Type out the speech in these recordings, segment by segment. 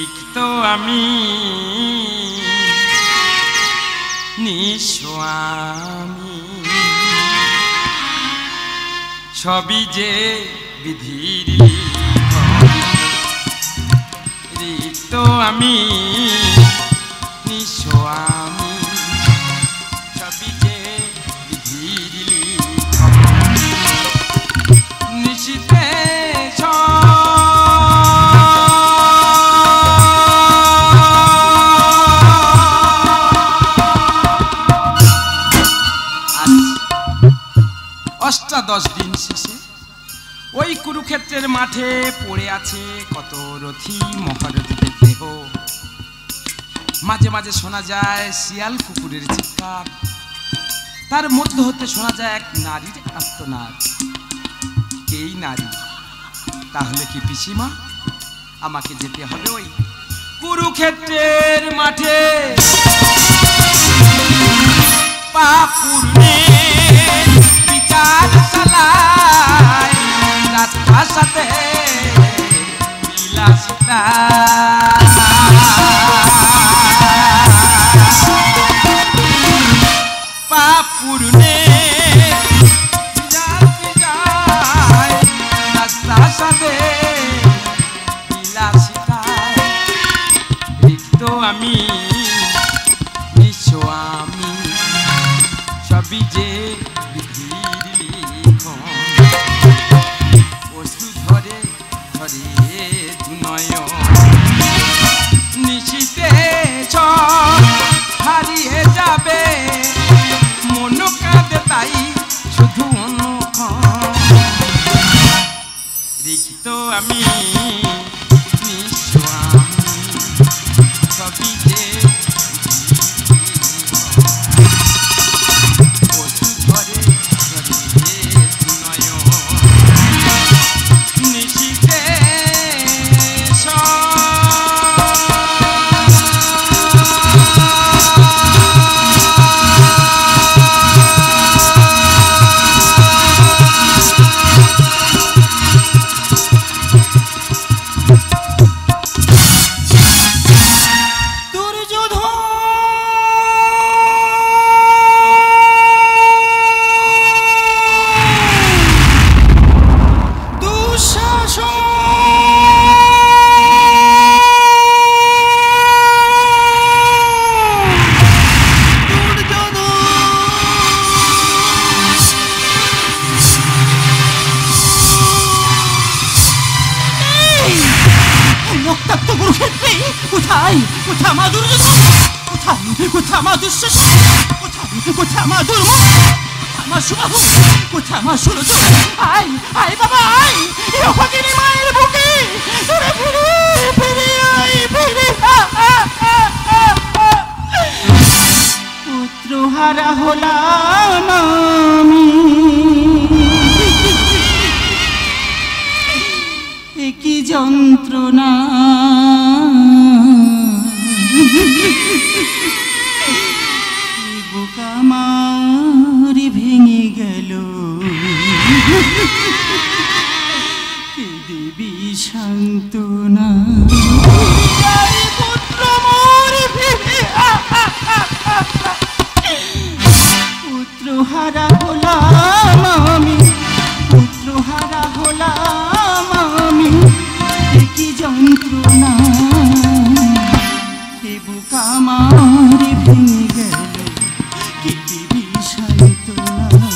রিক্ত আমি নিঃস্বামী, সবই যে বিধির রিক্ত আমি নিঃস্বামী, সবই যে বিধির নিশিতে অষ্টাদশ দিন শেষে ওই কুরুক্ষেত্রের মাঠে পড়ে আছে কত রথী মহারথীদের দেহ। মাঝে মাঝে শোনা যায় শিয়াল কুকুরের চিৎকার, তার মধ্য হতে শোনা যায় এক নারীর আর্তনাদ। এই নারী তাহলে কি পিসিমা? আমাকে যেতে হবে ওই কুরুক্ষেত্রের মাঠে, পাপ পূর্ণের বিচার চালায় রাস্তার সাথে বিলাসিতা। পাপ পূর্ণের বিচার রাস্তার সাথে বিলাসিতায় রিক্ত আমি নিঃস্বামী, সবই যে বিধির লিখন। পশু ধরে ধরে দুনয়ন নিশিতে হারিয়ে যাবে, মন কাঁদে তাই শুধু অনুক্ষণ। রিক্ত আমি নিঃস্বামী, সবই যে পুত্রহারা হলাম আমি, কি যন্ত্রণা বুক আমার ভেঙে গেল, কে দেবী সান্ত্বনা। পুত্রহারা হলাম আমি, পুত্রহারা হলাম আমি, কি যন্ত্রণা কে বুক আমার ভেঙে গেল, কে দেবী সান্ত্বনা।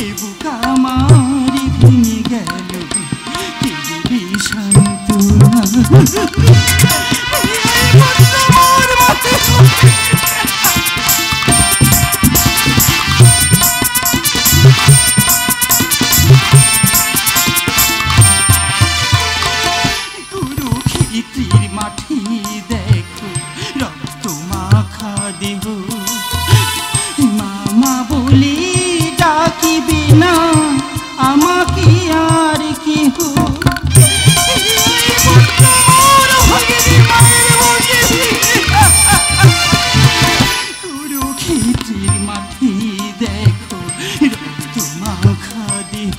এ বুক আমার ভেঙে গেল, কে দেবী সান্ত্বনা। কুরুক্ষেত্রের মাঠে দেখো রক্ত মাখা দেহ, মামা বলে ডাকিবে না আমাকে আর কেহ। কুরুক্ষেত্রের মাঠে দেখো রক্ত মাখা দেহ,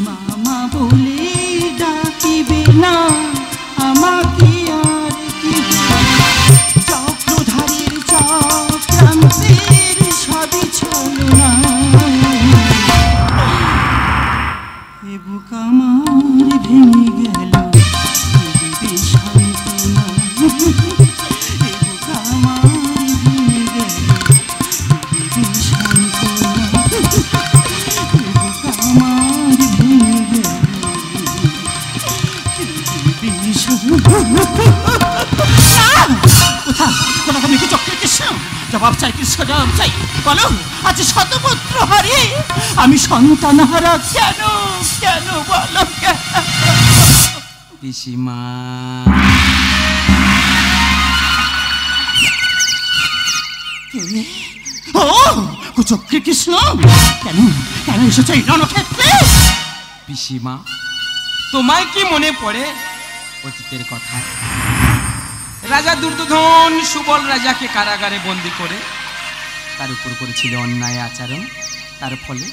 মামা বলে ডাকিবে না বুক আমার ভেঙে গেল দিবি সান্ত্বনা, এ বুক আমার ভেঙে গেল দিবি সান্ত্বনা, এ বুক আমার ভেঙে গেল দিবি সান্ত্বনা। কোথা তুমি কি চক্রের কৃষ্ণ? জবাব চাই কৃষ্ণ, জবাব চাই। বলো আজ শতপুত্র হারিয়ে আমি সন্তান হারা কেন? কেন বলো পিসিমা? ও কুচক্রী কৃষ্ণ, কেন কেন এসেছে এই রণক্ষেত্রে? পিসিমা, তোমায় কি মনে পড়ে অতীতের কথা? রাজা দুর্যোধন সুবল রাজাকে কারাগারে বন্দি করে তার উপর করেছিল অন্যায় আচরণ, তার ফলে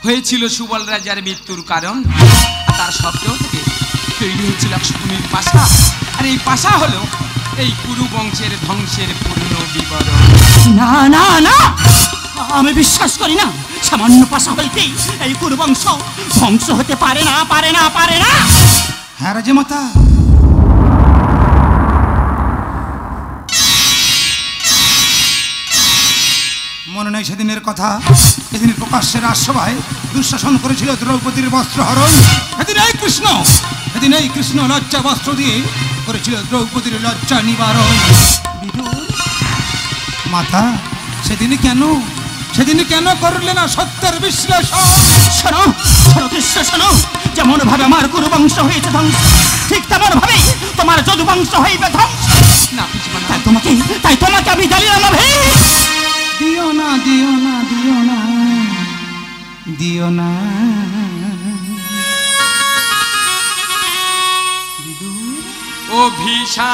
হয়েছিল সুবল রাজার মৃত্যুর কারণ। তার শব্দ থেকে তৈরি হয়েছিল এক শকুনির পাশা, আর এই পাশা হলো এই কুরু বংশের ধ্বংসের পূর্ণ বিবরণ। না না না, আমি বিশ্বাস করি না। সামান্য পাশা হইতেই এই কুরু বংশ ধ্বংস হতে পারে না, পারে না, পারে না। হ্যাঁ রাজা মাতা, মনে নেই সেদিনের কথা? সেদিন প্রকাশ্যে রাজসভায় দুঃশাসন করেছিল দ্রৌপদীর বস্ত্রহরণ। সেদিন এই কৃষ্ণ লজ্জা বস্ত্র দিয়ে করেছিল দ্রৌপদীর লজ্জা নিবারণ। মাতা, সেদিন কেন করলে না সত্যের বিশ্লেষণ? শোনো শোনো কৃষ্ণ, শোনো। যেমন ভাবে আমার কুরু বংশ হয়েছে ধ্বংস, ঠিক তেমন ভাবে তোমার যদু বংশ হইবে ধ্বংস। না পিসিমা, তাই তোমাকে আমি জানিলাম না। দিও না, দিও না, দিও না, দিও না। অভিশা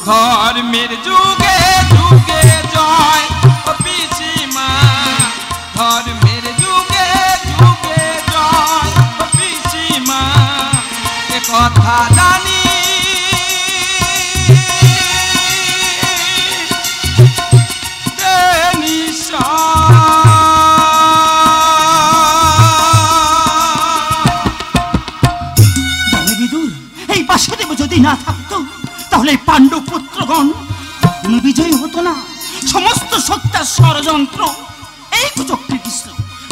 ধর্মের যুগে যুগে জয়, ও পিসিমা ধর্মের যুগে যুগে জয়, ও পিসিমা এ কথা জানি বিদুর, এই বাসুদেব যদি না থাকতো তাহলে পাণ্ডব পুত্রগণ কোনো বিজয়ী হতো না। সমস্ত সত্যার ষড়যন্ত্র এই কুচক্রী কৃষ্ণ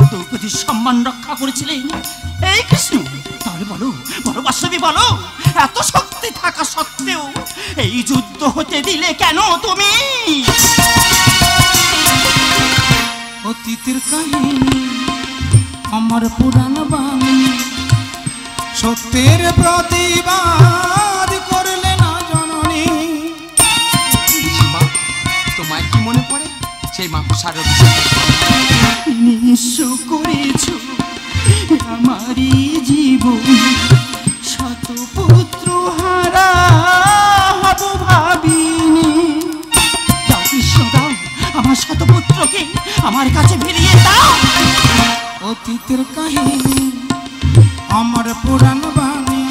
দ্রৌপদীর সম্মান রক্ষা করেছিলেন এই কৃষ্ণ। তাহলে বলো বলো বাসুদেব, বলো এত শক্তি থাকা সত্ত্বেও এই যুদ্ধ হতে দিলে কেন তুমি? অতীতের কাহিনী আমার পুরাণ বাণী, সত্যের প্রতিবাদ করলে না জননী। তোমায় কি মনে পড়ে সেই মাংসার নিঃস্ব করেছ আমারই জীবন, শতপুত্র হারা হব ভাবিনি। দাও কৃষ্ণ দাও, আমার শতপুত্রকে আমার কাছে ফিরিয়ে দাও। অতীতের কাহিনী আমার পুরাণ বাণী,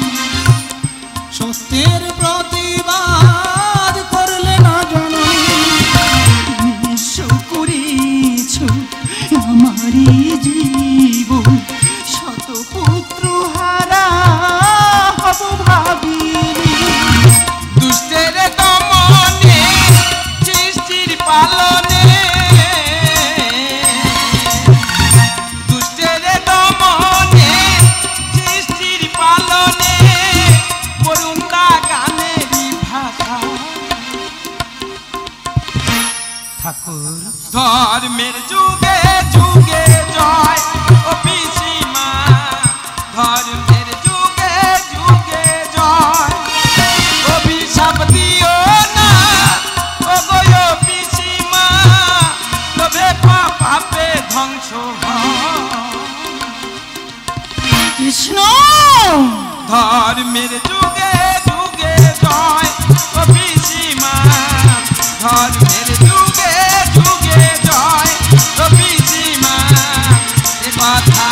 সত্যের প্রতিবাদ করলে না জননী। নিঃস্ব করেছ আমারই জীবন, শতপুত্র হারা হব ভাবিনি। দুষ্টের দমনে সৃষ্টির পালনে, দুষ্টের দমনে সৃষ্টির পালনে বরুণদা গানেরই ভাষা। ঠাকুর ধর্মের যুগে যুগে জয়, ও পিসিমা ধর্মের যুগে যুগে জয়, অভিশাপ দিও ধর্মের যুগে যুগে জয় ও পিসিমা, ধর্মের যুগে যুগে জয় ও পিসিমা, এ কথা